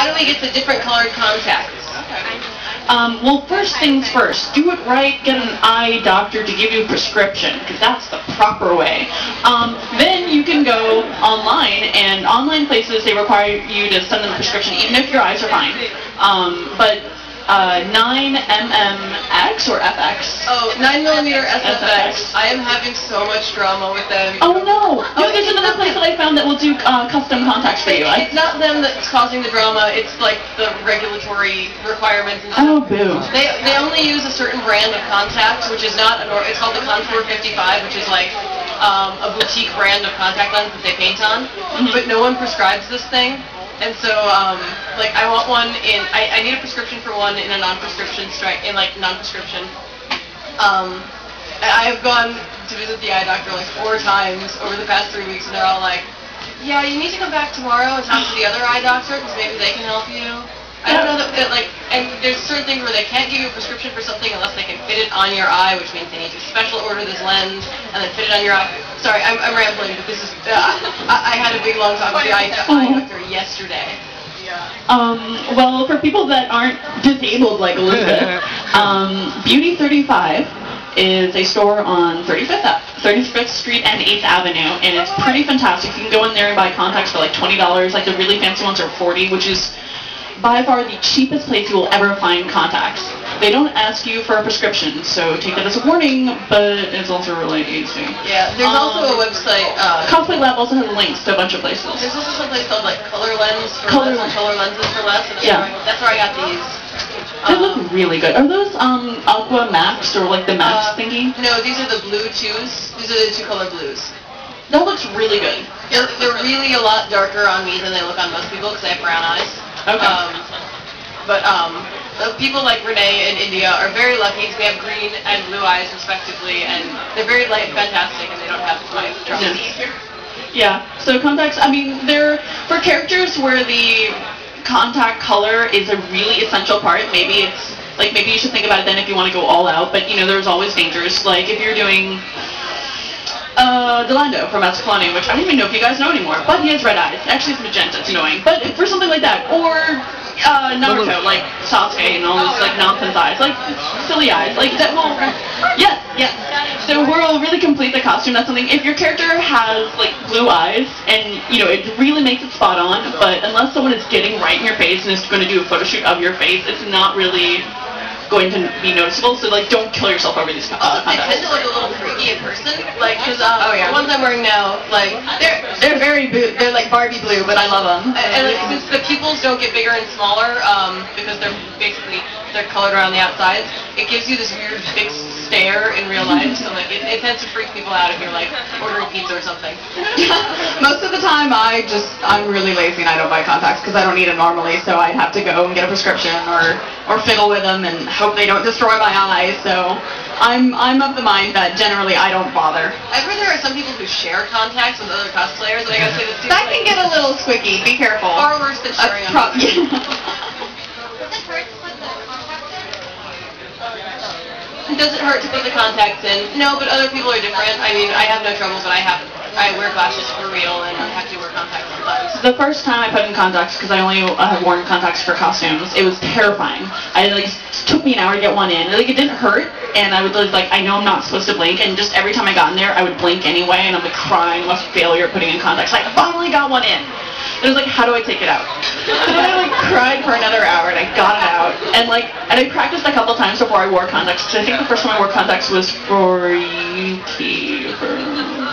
how do we get the different colored contacts? Well, first things first, do it right, get an eye doctor to give you a prescription, because that's the proper way. Then you can go online, and online places, they require you to send them a prescription, even if your eyes are fine. But 9mmx or FX? Oh, 9mm SFX. I am having so much drama with them. Oh no! No, there's another place that I found that will do custom contacts for you. It's not them that's causing the drama, it's like the regulatory requirements and stuff. Oh, boo. They only use a certain brand of contacts, which is not, it's called the Contour 55, which is like a boutique brand of contact lens that they paint on. But no one prescribes this thing. And so, like, I want one in, I need a prescription for one in a non-prescription non-prescription. I've gone to visit the eye doctor like 4 times over the past 3 weeks, and they're all like, yeah, you need to come back tomorrow and talk to the other eye doctor, because maybe they can help you. I don't know that, like, and there's certain things where they can't give you a prescription for something unless they can fit it on your eye, which means they need to special order this lens and then fit it on your eye. Sorry, I'm rambling, but this is, I had a big long talk with the eye doctor yesterday. Well, for people that aren't disabled like Elizabeth, Beauty 35 is a store on 35th Street and 8th Avenue, and it's pretty fantastic. You can go in there and buy contacts for like $20, like the really fancy ones are $40, which is by far the cheapest place you will ever find contacts. They don't ask you for a prescription, so take that as a warning, but it's also really easy. Yeah, there's also a website. Cosplay Lab also has links to a bunch of places. There's also some place called like Color Lenses for Less, and that's where I got these. They look really good. Are those Aqua Max or like the Max thingy? No, these are the blue 2s. These are the 2-color blues. That looks really good. They're really a lot darker on me than they look on most people because I have brown eyes. Okay. But people like Renee in India are very lucky because they have green and blue eyes respectively, and they're very light and fantastic, and they don't have my troubles. Yeah. So contacts, I mean, they're for characters where the contact color is a really essential part. Maybe it's like maybe you should think about it then if you want to go all out. But you know, there's always dangers. Like if you're doing Delando from Escalante, which I don't even know if you guys know anymore, but he has red eyes. Actually, it's magenta. It's annoying. But for something like that, or Naruto, like Sasuke and all those like nonsense eyes, like silly eyes, like that will, yes. So we'll really complete the costume. That's something. If your character has like blue eyes, and you know it really makes it spot on, but unless someone is getting right in your face and is going to do a photo shoot of your face, it's not really going to be noticeable. So like, don't kill yourself over these contacts. They tend to look a little freaky in person, like because the ones I'm wearing now, like they're very blue. They're like Barbie blue, but I love them. And like, since the pupils don't get bigger and smaller, because they're colored around the outsides, it gives you this weird fixed stare in real life. So like, it tends to freak people out if you're like ordering pizza or something. Most of the time, I'm really lazy and I don't buy contacts because I don't need them normally. So I'd have to go and get a prescription or fiddle with them and hope they don't destroy my eyes. So I'm of the mind that generally I don't bother. I've heard there are some people who share contacts with other cosplayers, and I gotta say that can get a little squicky. Be careful. Far worse than sharing on Does it hurt to put the contacts in? No, but other people are different. I mean, I have no trouble, but I wear glasses for real, and I have to wear contacts sometimes. The first time I put in contacts, because I only have worn contacts for costumes, it was terrifying. It took me an hour to get one in. Like, it didn't hurt, and I would like, I know I'm not supposed to blink, and just every time I got in there, I would blink anyway, and I'm like crying about failure putting in contacts. Like, I finally got one in. And it was like, how do I take it out? And I like cried for another hour, and I got it out. And I practiced a couple times before I wore contacts, because I think the first time I wore contacts was for Yuki, for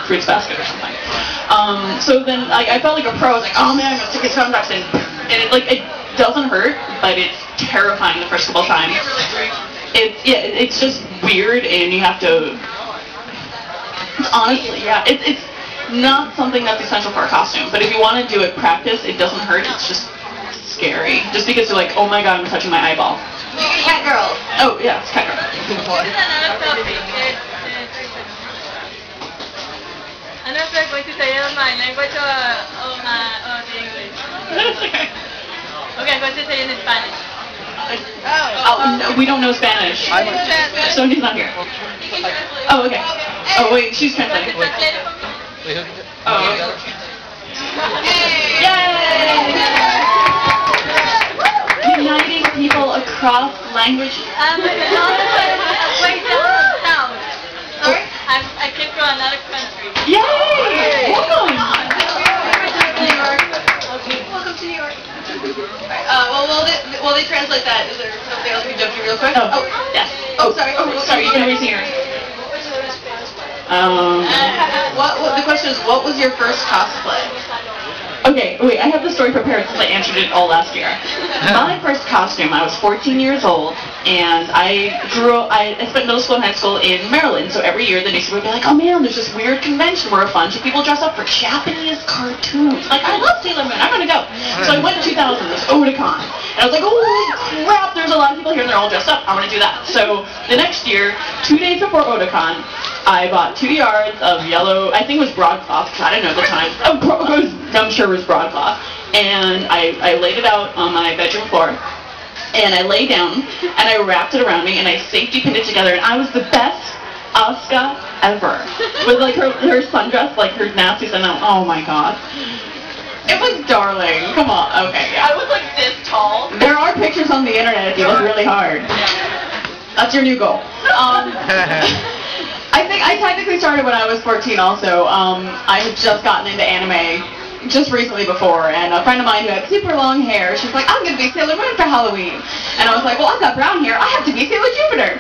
Fruits Basket or something. So then I felt like a pro. I was like, oh man, I'm gonna stick these contacts in. And it doesn't hurt, but it's terrifying the first couple of times. It's just weird, and you have to. Honestly, yeah, it's not something that's essential for a costume. But if you want to do it, practice. It doesn't hurt. It's just scary. Just because you're like, oh my god, I'm touching my eyeball. Cat girl. Oh yeah, it's cat girl. I'm not going to say my language or the English. Okay, I'm going to say it in Spanish. No, we don't know Spanish. So he's not here. Oh, okay. Oh, wait, she's translating. Oh. Yay! cross language. Wait, down. Sorry? I came from another country. Yay! Welcome. New York. Welcome to New York. While they translate that, is there something else we can jump to real quick? Oh, yes. Oh, sorry. Sorry, you can raise your hand. The question is, what was your first cosplay? Okay, wait, I have the story prepared since I answered it all last year. My first costume, I was 14 years old, and I spent middle school and high school in Maryland, so every year the newspaper would be like, oh man, there's this weird convention where a bunch of people dress up for Japanese cartoons. Like, I love Sailor Moon, I'm gonna go. So I went in 2000, this Otakon, and I was like, oh crap, there's a lot of people here and they're all dressed up, I wanna do that. So the next year, 2 days before Otakon, I bought 2 yards of yellow, I think it was broadcloth, because I didn't know at the time. I'm sure it was broadcloth. And I laid it out on my bedroom floor. And I lay down, and I wrapped it around me, and I safety pinned it together, and I was the best Asuka ever. With like her sundress, like her nasty sundress. Oh my god. It was darling. Come on. Okay, yeah. I was like this tall. There are pictures on the internet if you look really hard. That's your new goal. I think I technically started when I was 14 also. I had just gotten into anime just recently before, and a friend of mine who had super long hair, she's like, I'm going to be Sailor Moon for Halloween. And I was like, well, I've got brown hair, I have to be Sailor Jupiter.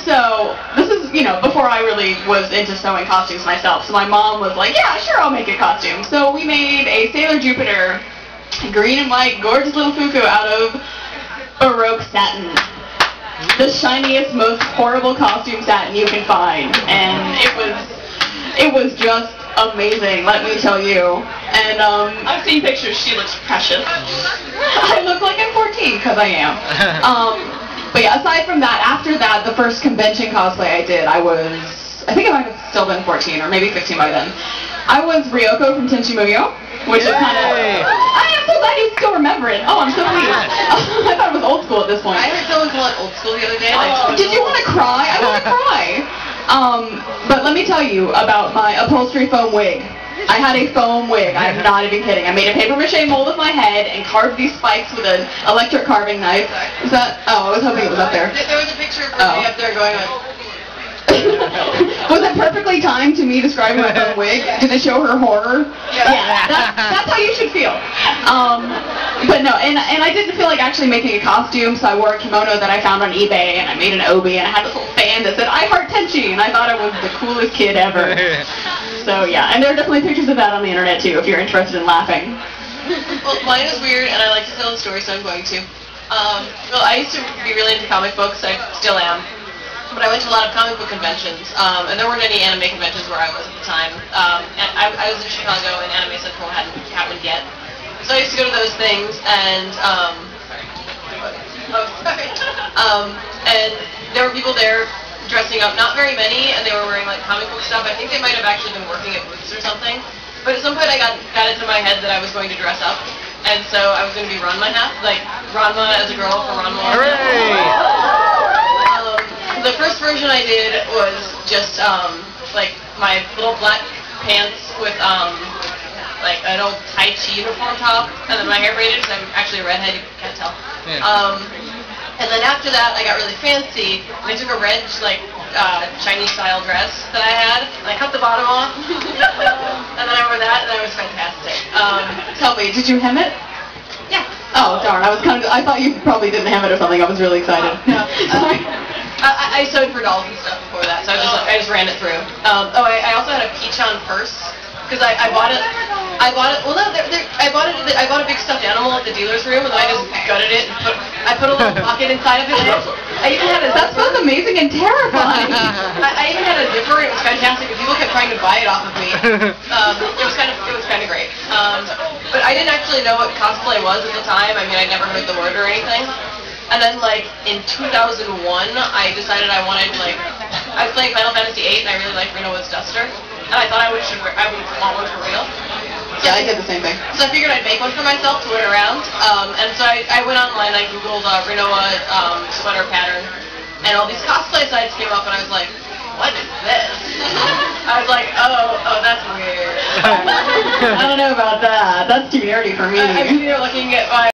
So this is, before I really was into sewing costumes myself. So my mom was like, yeah, sure, I'll make a costume. So we made a Sailor Jupiter, green and white, gorgeous little fufu out of Baroque satin. The shiniest, most horrible costume satin you can find, and it was just amazing, let me tell you. And I've seen pictures. She looks precious. I look like I'm 14 because I am. But yeah, aside from that, after that, the first convention cosplay I did, I think I might have still been 14 or maybe 15 by then. I was Ryoko from Tenchi Muyo, which is kind of. I am so glad you still remember it. Oh, I'm so pleased. I thought it was old school at this point. I heard someone call it old school the other day. Did you want to cry? I want to cry. But let me tell you about my upholstery foam wig. I had a foam wig. I'm not even kidding. I made a paper mache mold of my head and carved these spikes with an electric carving knife. Is that? Oh, I was hoping it was up there. There was a picture of me up there going like. Was it perfectly timed to me describing my foam wig? Did it show her horror? Yeah, that's how you should feel. But no, and I didn't feel like actually making a costume, so I wore a kimono that I found on eBay, and I made an obi, and I had this little fan that said, I heart Tenchi, and I thought I was the coolest kid ever. So yeah, and there are definitely pictures of that on the internet too, if you're interested in laughing. Well, mine is weird, and I like to tell the story, so I'm going to. Well, I used to be really into comic books, I still am. But I went to a lot of comic book conventions, and there weren't any anime conventions where I was at the time. And I was in Chicago, and Anime Central hadn't happened yet. So I used to go to those things, and and there were people there dressing up, not very many, and they were wearing like comic book stuff. I think they might have actually been working at booths or something. But at some point I got into my head that I was going to dress up, and so I was going to be Ranma like Ranma as a girl for Ranma. Hooray! The first version I did was just like my little black pants with like an old Tai Chi uniform top, and then my hair braided because I'm actually a redhead, you can't tell. Yeah. And then after that I got really fancy, and I took a red like Chinese style dress that I had, and I cut the bottom off, and then I wore that, and that was fantastic. Tell me, did you hem it? Yeah. Oh darn, I thought you probably didn't hem it or something. I was really excited. No. Sorry. I sewed for dolls and stuff before that, so I just ran it through. I also had a peach-on purse because I bought it. Well, no, I bought a big stuffed animal at the dealer's room, and then I just gutted it and I put a little pocket inside of it. I even had That's both amazing and terrifying. I even had a zipper. It was fantastic, but people kept trying to buy it off of me. It was kind of great. But I didn't actually know what cosplay was at the time. I mean, I'd never heard the word or anything. And then, like, in 2001, I decided I was playing Final Fantasy VIII, and I really liked Renoa's Duster, and I thought I would want one for real. Yeah, I did the same thing. So I figured I'd make one for myself to wear around, and so I went online, I googled Renoa sweater pattern, and all these cosplay sites came up, and I was like, what is this? I was like, oh, that's weird. I don't know about that. That's too nerdy for me. I'm sitting here looking at my